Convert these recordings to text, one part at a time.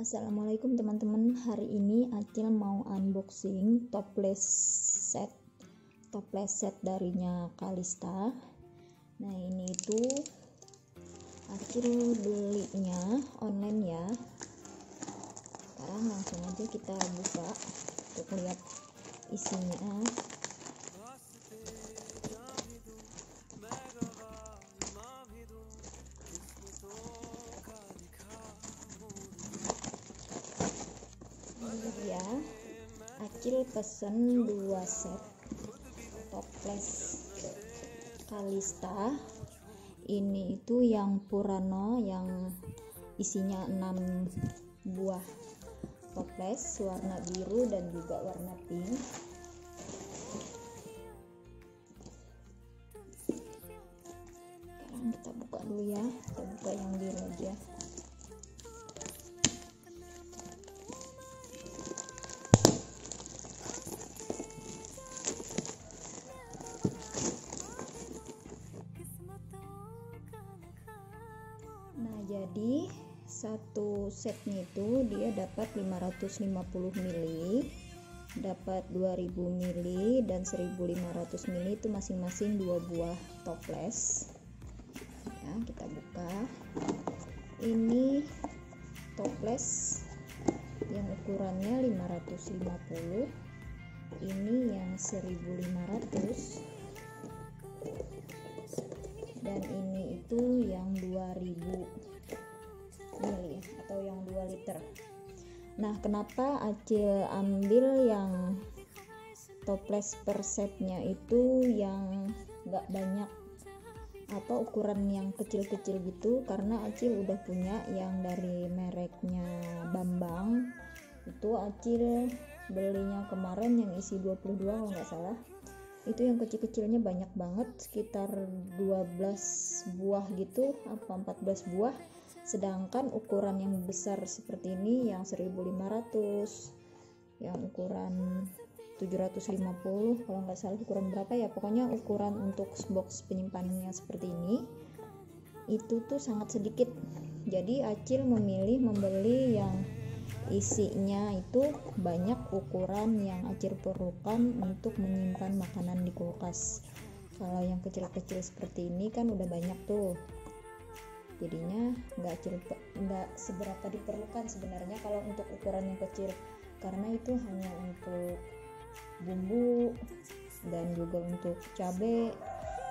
Assalamualaikum teman-teman, hari ini Acil mau unboxing toples set darinya Kalista. Nah, ini itu Acil belinya online ya. Sekarang langsung aja kita buka untuk lihat isinya. Ya, Acil pesen 2 set toples Kalista. Ini itu yang Purano yang isinya 6 buah toples warna biru dan juga warna pink. Sekarang kita buka dulu ya, kita buka yang biru aja. Nah, jadi satu setnya itu dia dapat 550 ml, dapat 2000 ml dan 1500 ml, itu masing-masing 2 buah toples. Ya, kita buka. Ini toples yang ukurannya 550, ini yang 1500, dan ini itu yang 2000 ml atau yang 2 liter. Nah, kenapa Acil ambil yang toples per setnya itu yang gak banyak atau ukuran yang kecil-kecil gitu, karena Acil udah punya yang dari mereknya Bambang. Itu Acil belinya kemarin yang isi 22 kalau nggak salah. Itu yang kecil-kecilnya banyak banget, sekitar 12 buah gitu apa 14 buah, sedangkan ukuran yang besar seperti ini yang 1500, yang ukuran 750 kalau nggak salah, ukuran berapa ya, pokoknya ukuran untuk box penyimpanannya seperti ini itu tuh sangat sedikit. Jadi Acil memilih membeli yang isinya itu banyak ukuran yang Acil perlukan untuk menyimpan makanan di kulkas. Kalau yang kecil-kecil seperti ini kan udah banyak tuh, jadinya nggak seberapa diperlukan sebenarnya kalau untuk ukuran yang kecil, karena itu hanya untuk bumbu dan juga untuk cabai.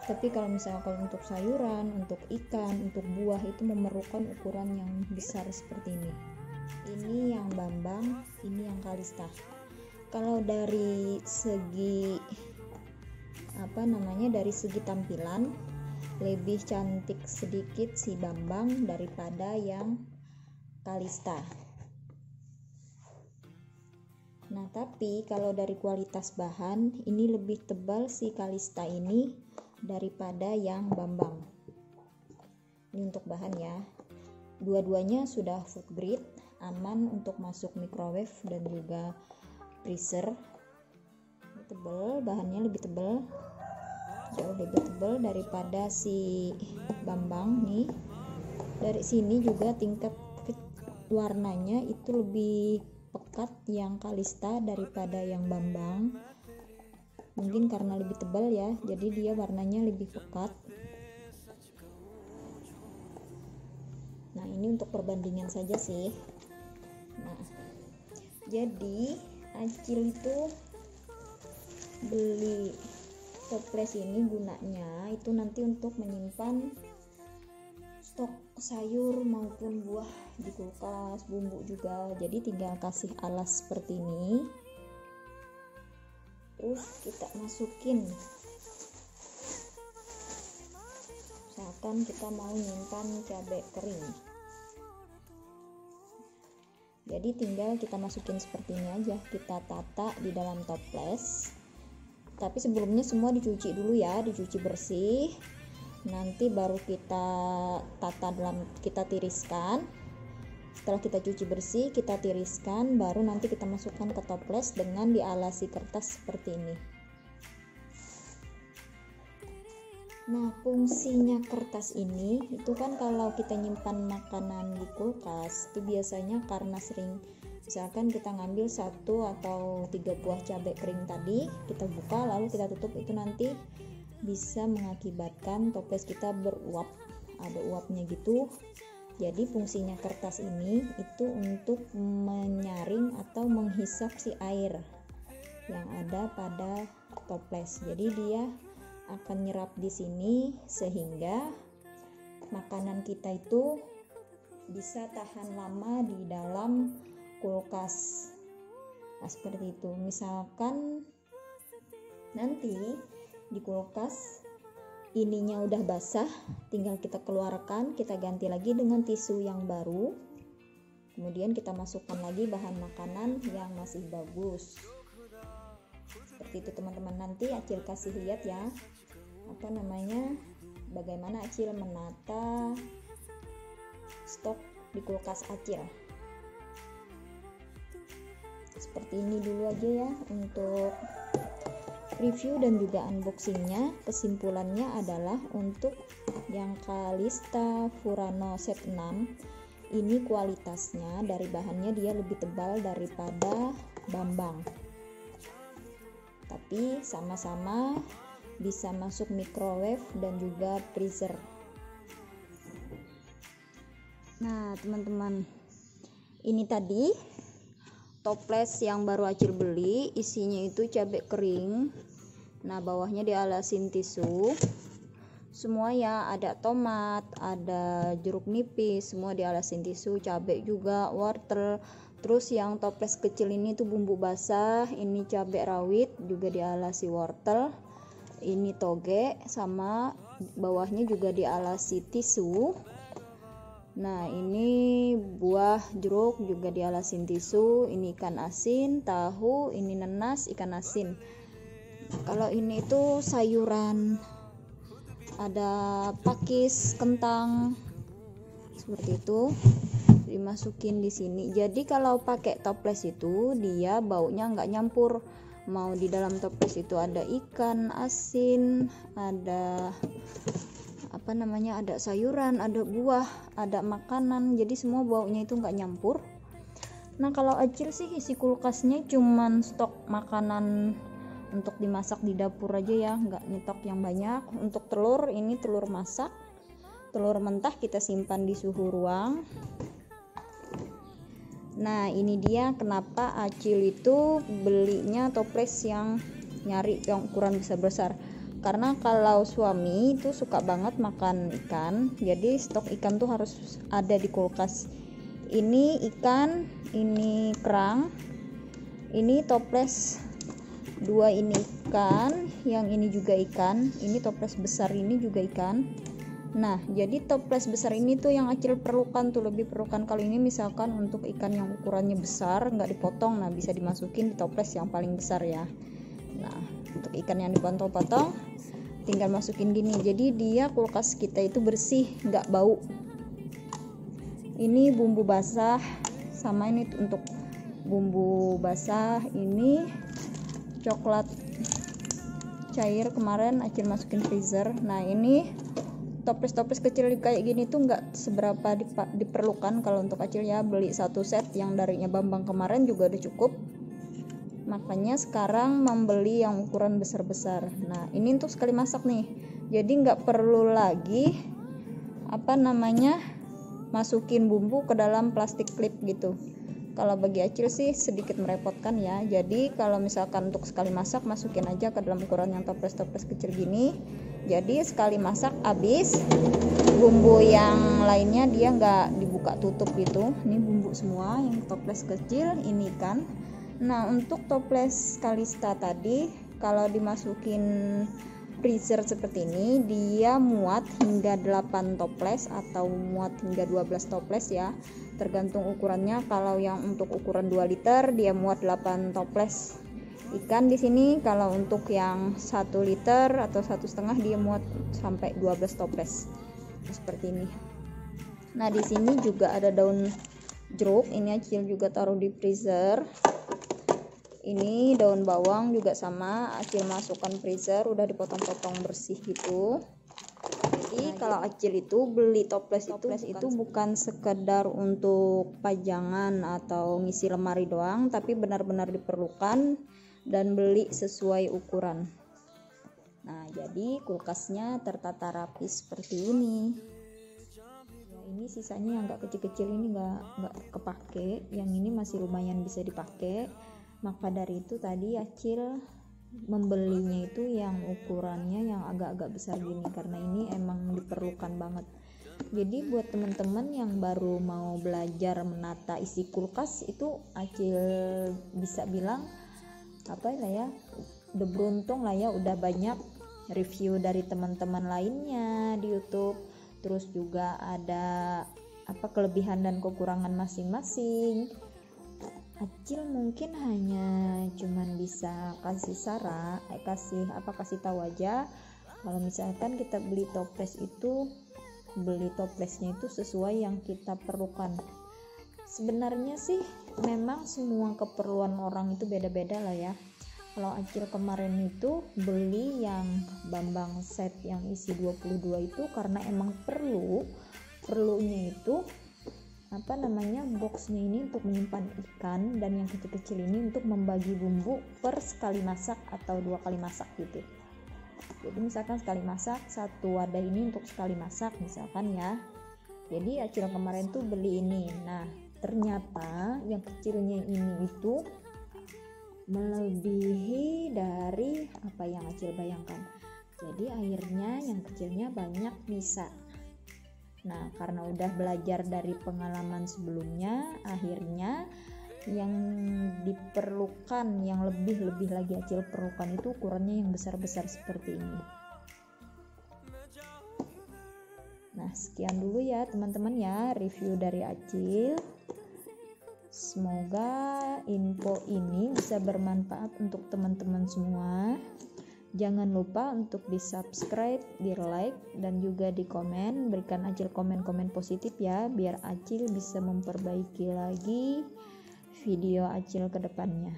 Tapi kalau untuk sayuran, untuk ikan, untuk buah itu memerlukan ukuran yang besar seperti ini. Ini yang Bambang, ini yang Kalista. Kalau dari segi dari segi tampilan lebih cantik sedikit si Bambang daripada yang Kalista. Nah, tapi kalau dari kualitas bahan ini lebih tebal si Kalista ini daripada yang Bambang. Ini untuk bahan ya. Dua-duanya sudah food grade, aman untuk masuk microwave dan juga freezer. Tebal, bahannya lebih tebal, jauh lebih tebal daripada si Bambang nih. Dari sini juga tingkat warnanya itu lebih pekat yang Kalista daripada yang Bambang. Mungkin karena lebih tebal ya, jadi dia warnanya lebih pekat. Nah, ini untuk perbandingan saja sih. Nah, jadi Acil itu beli toples ini gunanya itu nanti untuk menyimpan stok sayur maupun buah di kulkas, bumbu juga. Jadi tinggal kasih alas seperti ini, terus kita masukin. Misalkan kita mau nyimpan cabai kering, jadi tinggal kita masukin seperti ini aja, kita tata di dalam toples. Tapi sebelumnya semua dicuci dulu ya, dicuci bersih, nanti baru kita kita tiriskan. Setelah kita cuci bersih, kita tiriskan, baru nanti kita masukkan ke toples dengan dialasi kertas seperti ini. Nah, fungsinya kertas ini itu kan kalau kita nyimpan makanan di kulkas itu biasanya karena sering, misalkan kita ngambil 1 atau 3 buah cabai kering tadi, kita buka lalu kita tutup, itu nanti bisa mengakibatkan toples kita beruap, ada uapnya gitu. Jadi fungsinya kertas ini itu untuk menyaring atau menghisap si air yang ada pada toples. Jadi dia akan nyerap di sini sehingga makanan kita itu bisa tahan lama di dalam kulkas. Nah, seperti itu. Misalkan nanti di kulkas ininya udah basah, tinggal kita keluarkan, kita ganti lagi dengan tisu yang baru. Kemudian kita masukkan lagi bahan makanan yang masih bagus. Seperti itu teman-teman. Nanti Acil kasih lihat ya bagaimana Acil menata stok di kulkas Acil. Seperti ini dulu aja ya untuk review dan juga unboxingnya. Kesimpulannya adalah untuk yang Kalista Furano set 6 ini kualitasnya dari bahannya dia lebih tebal daripada Bambang, tapi sama-sama bisa masuk microwave dan juga freezer. Nah teman-teman, ini tadi toples yang baru Acil beli, isinya itu cabai kering. Nah bawahnya dialasin tisu semua ya, ada tomat, ada jeruk nipis, semua dialasin tisu, cabai juga, wortel. Terus yang toples kecil ini tuh bumbu basah, ini cabai rawit juga dialasi wortel, ini toge, sama bawahnya juga dialasi tisu. Nah ini buah jeruk juga dialasin tisu, ini ikan asin, tahu, ini nenas, ikan asin. Kalau ini itu sayuran, ada pakis, kentang, seperti itu dimasukin di sini. Jadi kalau pakai toples itu dia baunya nggak nyampur, mau di dalam toples itu ada ikan asin, ada ada sayuran, ada buah, ada makanan, jadi semua baunya itu nggak nyampur. Nah kalau Acil sih isi kulkasnya cuman stok makanan untuk dimasak di dapur aja ya, nggak nyetok yang banyak. Untuk telur, ini telur masak, telur mentah kita simpan di suhu ruang. Nah ini dia kenapa Acil itu belinya toples yang nyari yang ukuran besar-besar, karena kalau suami itu suka banget makan ikan, jadi stok ikan tuh harus ada di kulkas. Ini ikan, ini kerang, ini toples 2, ini ikan, yang ini juga ikan, ini toples besar ini juga ikan. Nah jadi toples besar ini tuh yang Acil perlukan tuh, lebih perlukan kalau ini misalkan untuk ikan yang ukurannya besar nggak dipotong, nah bisa dimasukin di toples yang paling besar ya. Nah untuk ikan yang dipotong-potong tinggal masukin gini, jadi dia kulkas kita itu bersih, nggak bau. Ini bumbu basah, sama ini untuk bumbu basah, ini coklat cair kemarin Acil masukin freezer. Nah ini toples-toples kecil kayak gini tuh nggak seberapa diperlukan kalau untuk Acil ya, beli 1 set yang darinya Bambang kemarin juga udah cukup, makanya sekarang membeli yang ukuran besar-besar. Nah ini untuk sekali masak nih, jadi nggak perlu lagi masukin bumbu ke dalam plastik klip gitu. Kalau bagi Acil sih sedikit merepotkan ya, jadi kalau misalkan untuk sekali masak masukin aja ke dalam ukuran yang toples-toples kecil gini, jadi sekali masak habis, bumbu yang lainnya dia nggak dibuka tutup gitu. Ini bumbu semua yang toples kecil, ini kan. Nah untuk toples Kalista tadi kalau dimasukin freezer seperti ini dia muat hingga 8 toples atau muat hingga 12 toples ya, tergantung ukurannya. Kalau yang untuk ukuran 2 liter dia muat 8 toples ikan di sini. Kalau untuk yang 1 liter atau 1,5 dia muat sampai 12 toples seperti ini. Nah di sini juga ada daun jeruk, ini Acil juga taruh di freezer. Ini daun bawang juga sama Acil masukkan freezer, udah dipotong-potong bersih gitu. kalau Acil itu beli toples itu bukan sekedar untuk pajangan atau ngisi lemari doang, tapi benar-benar diperlukan dan beli sesuai ukuran. Nah, jadi kulkasnya tertata rapi seperti ini. Ya, ini sisanya yang agak kecil-kecil ini nggak kepake, yang ini masih lumayan bisa dipakai. Maka dari itu tadi Acil membelinya itu yang ukurannya yang agak-agak besar gini, karena ini emang diperlukan banget. Jadi buat teman-teman yang baru mau belajar menata isi kulkas itu Acil bisa bilang apa lah ya, udah beruntung lah ya, udah banyak review dari teman-teman lainnya di YouTube, terus juga ada apa kelebihan dan kekurangan masing-masing. Acil mungkin hanya cuman bisa kasih saran, kasih tahu aja kalau misalkan kita beli toples itu, beli toplesnya itu sesuai yang kita perlukan. Sebenarnya sih memang semua keperluan orang itu beda-beda lah ya. Kalau Acil kemarin itu beli yang Bambang set yang isi 22 itu karena emang perlunya itu boxnya ini untuk menyimpan ikan, dan yang kecil-kecil ini untuk membagi bumbu per sekali masak atau 2 kali masak gitu. Jadi misalkan sekali masak, satu wadah ini untuk sekali masak misalkan ya. Jadi Acil kemarin tuh beli ini. Nah, ternyata yang kecilnya ini itu melebihi dari apa yang Acil bayangkan. Jadi akhirnya yang kecilnya banyak bisa. Nah, karena udah belajar dari pengalaman sebelumnya, akhirnya yang diperlukan, yang lebih lagi Acil perlukan itu ukurannya yang besar-besar seperti ini. Nah, sekian dulu ya teman-teman ya review dari Acil. Semoga info ini bisa bermanfaat untuk teman-teman semua. Jangan lupa untuk di subscribe, di like, dan juga di komen. Berikan Acil komen-komen positif ya, biar Acil bisa memperbaiki lagi video Acil ke depannya.